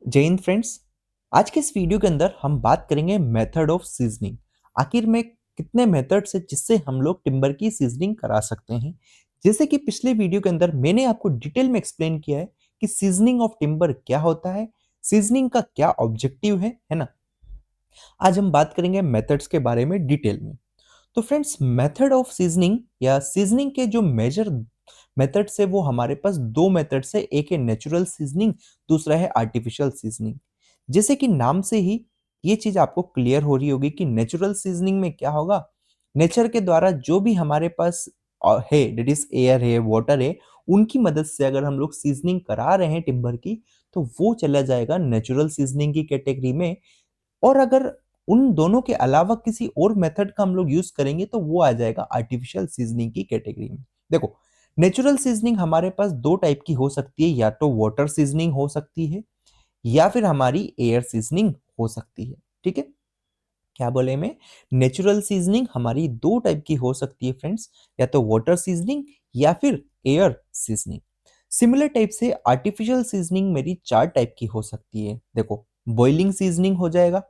जय हिंद फ्रेंड्स। आज के इस वीडियो के अंदर हम बात करेंगे मेथड ऑफ सीजनिंग। आखिर में कितने मेथड्स है जिससे हम लोग टिम्बर की सीजनिंग करा सकते हैं। जैसे कि पिछले वीडियो के अंदर मैंने आपको डिटेल में एक्सप्लेन किया है कि सीजनिंग ऑफ टिम्बर क्या होता है, सीजनिंग का क्या ऑब्जेक्टिव है ना। आज हम बात करेंगे मेथड्स के बारे में डिटेल में। तो फ्रेंड्स, मेथड ऑफ सीजनिंग या सीजनिंग के जो मेजर मेथड्स है वो हमारे पास दो मेथड्स है। एक है नेचुरल सीजनिंग, दूसरा है आर्टिफिशियल सीजनिंग। जैसे कि नाम से ही ये चीज आपको क्लियर हो रही होगी कि नेचुरल सीजनिंग में क्या होगा। नेचर के द्वारा जो भी हमारे पास है, डेट इज एयर है, वाटर है, उनकी मदद से अगर हम लोग सीजनिंग करा रहे हैं टिम्बर की, तो वो चला जाएगा नेचुरल सीजनिंग की कैटेगरी में। और अगर उन दोनों के अलावा किसी और मेथड का हम लोग यूज करेंगे तो वो आ जाएगा आर्टिफिशियल सीजनिंग की कैटेगरी में। देखो, नेचुरल सीजनिंग हमारे पास दो टाइप की हो सकती है, या तो वाटर सीजनिंग हो सकती है या फिर हमारी एयर सीजनिंग हो सकती है। ठीक है, क्या बोले मैं, नेचुरल सीजनिंग हमारी दो टाइप की हो सकती है फ्रेंड्स, या तो वाटर सीजनिंग या फिर एयर सीजनिंग। सिमिलर टाइप से आर्टिफिशियल सीजनिंग मेरी चार टाइप की हो सकती है। देखो, बॉइलिंग सीजनिंग हो जाएगा,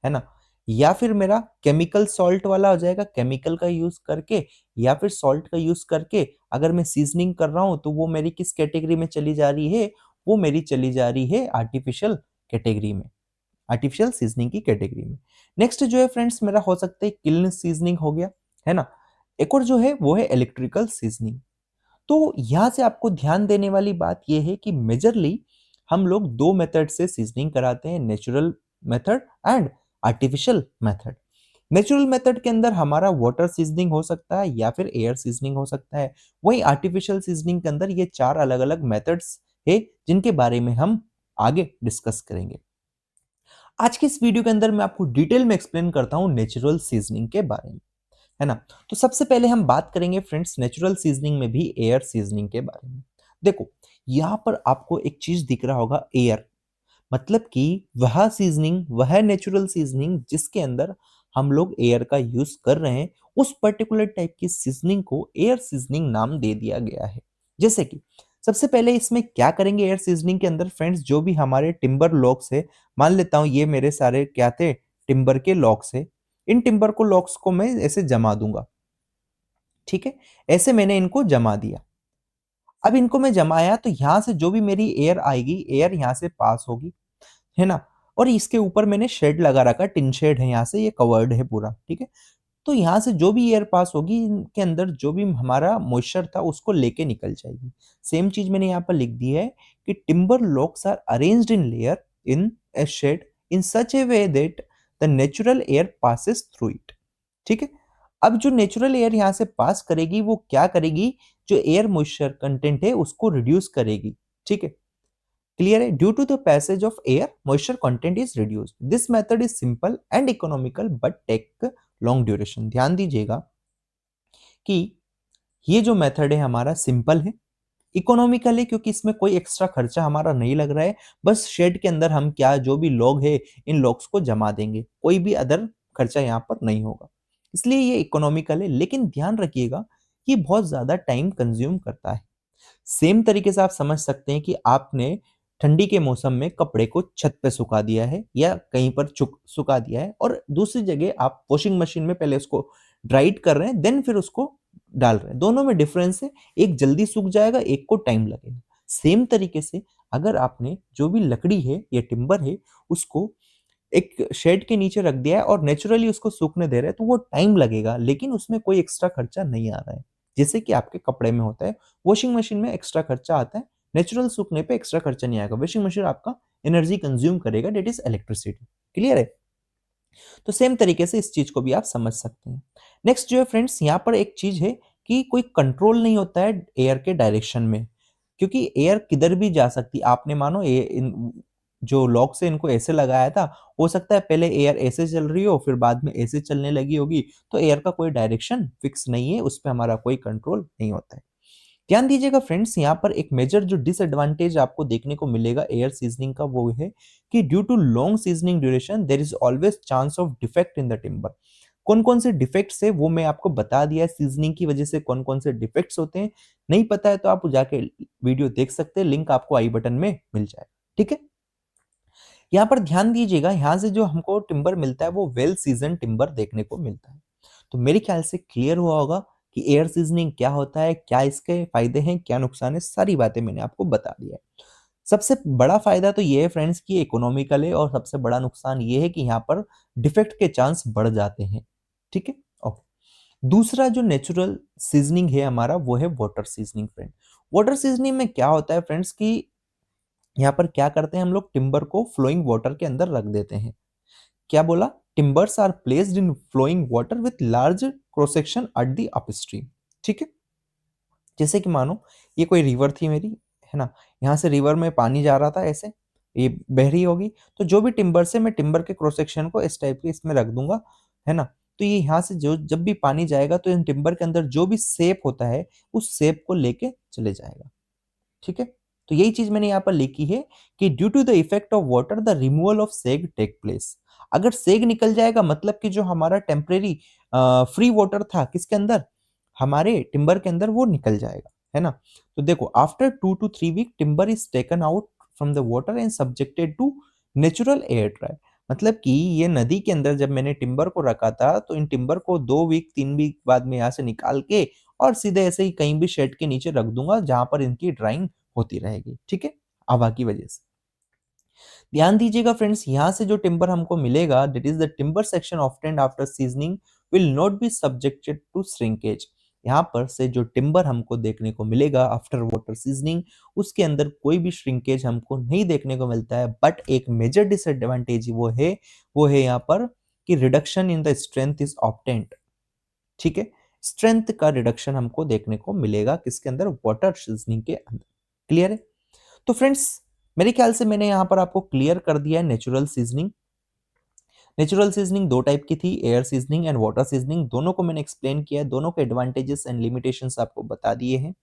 है ना, या फिर मेरा केमिकल सॉल्ट वाला हो जाएगा, केमिकल का यूज करके या फिर सॉल्ट का यूज करके अगर मैं सीजनिंग कर रहा हूं तो वो मेरी किस कैटेगरी में चली जा रही है, वो मेरी चली जा रही है आर्टिफिशियल कैटेगरी में, आर्टिफिशियल सीजनिंग की कैटेगरी में। नेक्स्ट जो है फ्रेंड्स मेरा हो सकता है किल्न सीजनिंग हो गया, है ना। एक और जो है वो है इलेक्ट्रिकल सीजनिंग। तो यहां से आपको ध्यान देने वाली बात यह है कि मेजरली हम लोग दो मेथड से सीजनिंग कराते हैं, natural method and artificial method. Natural method के अंदर हमारा वाटर सीजनिंग हो सकता है या फिर एयर सीजनिंग हो सकता है। वहीं आर्टिफिशियल सीजनिंग के अंदर ये चार अलग अलग मेथड्स है जिनके बारे में हम आगे डिस्कस करेंगे। आज के इस वीडियो के अंदर मैं आपको डिटेल में एक्सप्लेन करता हूं नेचुरल सीजनिंग के बारे में, है ना। तो सबसे पहले हम बात करेंगे फ्रेंड्स नेचुरल सीजनिंग में भी एयर सीजनिंग के बारे में। देखो, यहां पर आपको एक चीज दिख रहा होगा, एयर, मतलब कि वह सीजनिंग, वह नेचुरल सीजनिंग जिसके अंदर हम लोग एयर का यूज कर रहे हैं, उस पर्टिकुलर टाइप की सीजनिंग को एयर सीजनिंग नाम दे दिया गया है। जैसे कि सबसे पहले इसमें क्या करेंगे एयर सीजनिंग के अंदर फ्रेंड्स, जो भी हमारे टिम्बर लॉक्स है, मान लेता हूं ये मेरे सारे क्या थे, टिम्बर के लॉक्स है। इन टिम्बर को लॉक्स को मैं ऐसे जमा दूंगा। ठीक है, ऐसे मैंने इनको जमा दिया। अब इनको मैं जमाया तो यहां से जो भी मेरी एयर आएगी, एयर यहां से पास होगी, है ना। और इसके ऊपर मैंने शेड लगा रखा, टिन शेड है, यहाँ से ये कवर्ड है पूरा। ठीक है, तो यहाँ से जो भी एयर पास होगी इनके अंदर जो भी हमारा मॉइस्चर था उसको लेके निकल जाएगी। सेम चीज मैंने यहाँ पर लिख दी है कि timber logs are arranged in layer in a shed in such a way that the natural air passes through it. ठीक है, अब जो नेचुरल एयर यहाँ से पास करेगी वो क्या करेगी, जो एयर मॉइस्चर कंटेंट है उसको रिड्यूस करेगी। ठीक है, क्लियर है। Due to the passage of air moisture content is reduced. This method is simple and economical but take long duration. ध्यान दीजिएगा कि ये जो मेथड है हमारा सिंपल है, इकोनॉमिकल है, क्योंकि इसमें कोई एक्स्ट्रा खर्चा हमारा नहीं लग रहा है। बस शेड के अंदर हम क्या, जो भी लॉग है इन लॉग्स को जमा देंगे, कोई भी अदर खर्चा यहाँ पर नहीं होगा, इसलिए ये इकोनॉमिकल है। लेकिन ध्यान रखिएगा कि बहुत ज्यादा टाइम कंज्यूम करता है। सेम तरीके से आप समझ सकते हैं कि आपने ठंडी के मौसम में कपड़े को छत पे सुखा दिया है या कहीं पर सुखा दिया है, और दूसरी जगह आप वॉशिंग मशीन में पहले उसको ड्राइड कर रहे हैं, देन फिर उसको डाल रहे हैं। दोनों में डिफरेंस है, एक जल्दी सूख जाएगा, एक को टाइम लगेगा। सेम तरीके से अगर आपने जो भी लकड़ी है या टिम्बर है उसको एक शेड के नीचे रख दिया है और नेचुरली उसको सूखने दे रहे हैं, तो वो टाइम लगेगा लेकिन उसमें कोई एक्स्ट्रा खर्चा नहीं आ रहा है, जैसे कि आपके कपड़े में होता है। वॉशिंग मशीन में एक्स्ट्रा खर्चा आता है, नेचुरल सूखने पे एक्स्ट्रा खर्चा नहीं आएगा। वॉशिंग मशीन आपका एनर्जी कंज्यूम करेगा, डेट इज इलेक्ट्रिसिटी। क्लियर है। तो सेम तरीके से इस चीज को भी आप समझ सकते हैं। नेक्स्ट जो है फ्रेंड्स, यहाँ पर एक चीज है कि कोई कंट्रोल नहीं होता है एयर के डायरेक्शन में, क्योंकि एयर किधर भी जा सकती है। आपने मानो जो लॉक से इनको ऐसे लगाया था, हो सकता है पहले एयर ऐसे चल रही हो फिर बाद में ऐसे चलने लगी होगी, तो एयर का कोई डायरेक्शन फिक्स नहीं है, उस पर हमारा कोई कंट्रोल नहीं होता है। ध्यान दीजिएगा फ्रेंड्स, यहाँ पर एक मेजर जो डिसएडवांटेज आपको देखने को मिलेगा एयर सीजनिंग का, वो है कि due to long seasoning duration there is always chance of defect in the timber. कौन कौन से डिफेक्ट्स है वो मैं आपको बता दिया है, सीजनिंग की वजह से कौन कौन से डिफेक्ट्स होते हैं। नहीं पता है तो आप जाके वीडियो देख सकते हैं, लिंक आपको आई बटन में मिल जाएगा। ठीक है, यहाँ पर ध्यान दीजिएगा, यहाँ से जो हमको टिम्बर मिलता है वो वेल सीजन टिम्बर देखने को मिलता है। तो मेरे ख्याल से क्लियर हुआ होगा कि एयर सीजनिंग क्या होता है, क्या इसके फायदे हैं, क्या नुकसान है, सारी बातें मैंने आपको बता दिया है। सबसे बड़ा फायदा तो ये है फ्रेंड्स कि इकोनॉमिकल है, और सबसे बड़ा नुकसान ये है कि यहाँ पर डिफेक्ट के चांस बढ़ जाते हैं। ठीक है, ओके। दूसरा जो नेचुरल सीजनिंग है हमारा, वो है water seasoning friend. Water seasoning में क्या होता है फ्रेंड्स कि यहाँ पर क्या करते हैं हम लोग, टिम्बर को फ्लोइंग वाटर के अंदर रख देते हैं। क्या बोला? Timbers are placed in flowing water with large cross section at the upstream. ठीक है, जैसे कि मानो ये कोई रिवर थी मेरी, है ना, यहाँ से रिवर में पानी जा रहा था, ऐसे ये बह रही होगी, तो जो भी टिम्बर से मैं टिम्बर के क्रॉस सेक्शन को इस टाइप के इसमें रख दूंगा, है ना। तो ये यहाँ से जो जब भी पानी जाएगा तो इन टिम्बर के अंदर जो भी शेप होता है उस शेप को लेके चले जाएगा। ठीक है, तो यही चीज मैंने यहाँ पर लिखी है कि due to the effect of water the removal of sap take place. अगर सेग निकल जाएगा मतलब कि जो हमारा टेम्परेरी फ्री वाटर था किसके अंदर, हमारे टिम्बर के अंदर, वो निकल जाएगा, है ना। तो देखो, after 2 to 3 week timber is taken out from the water and subjected to natural air dry. मतलब कि ये नदी के अंदर जब मैंने टिम्बर को रखा था तो इन टिम्बर को 2 वीक 3 वीक बाद में यहाँ से निकाल के और सीधे ऐसे ही कहीं भी शेड के नीचे रख दूंगा जहां पर इनकी ड्राइंग होती रहेगी। ठीक है, हवा की वजह से। ध्यान दीजिएगा फ्रेंड्स, यहाँ से जो टिम्बर हमको मिलेगा, that is the timber section obtained after seasoning will not be subjected to shrinkage. यहाँ पर से जो टिम्बर हमको देखने को मिलेगा आफ्टर वाटर सीजनिंग, उसके अंदर कोई भी श्रिंकेज हमको नहीं देखने को मिलता है। बट एक मेजर डिसएडवांटेज वो है यहाँ पर कि reduction in the strength is obtained. ठीक है, स्ट्रेंथ का रिडक्शन हमको देखने को मिलेगा किसके अंदर, वाटर सीजनिंग के अंदर। क्लियर है? तो फ्रेंड्स, मेरे ख्याल से मैंने यहां पर आपको क्लियर कर दिया है नेचुरल सीजनिंग। नेचुरल सीजनिंग दो टाइप की थी, air seasoning and water seasoning. दोनों को मैंने एक्सप्लेन किया है, दोनों के एडवांटेजेस एंड लिमिटेशंस आपको बता दिए हैं।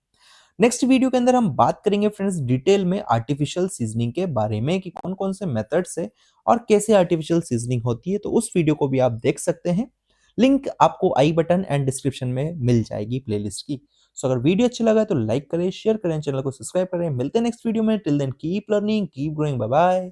नेक्स्ट वीडियो के अंदर हम बात करेंगे फ्रेंड्स डिटेल में आर्टिफिशियल सीजनिंग के बारे में, कि कौन कौन से मेथड्स है और कैसे आर्टिफिशियल सीजनिंग होती है। तो उस वीडियो को भी आप देख सकते हैं, लिंक आपको आई बटन एंड डिस्क्रिप्शन में मिल जाएगी प्लेलिस्ट की। सो अगर वीडियो अच्छा लगा तो लाइक करें, शेयर करें, चैनल को सब्सक्राइब करें। मिलते हैं नेक्स्ट वीडियो में। Till then keep learning, keep growing, bye bye.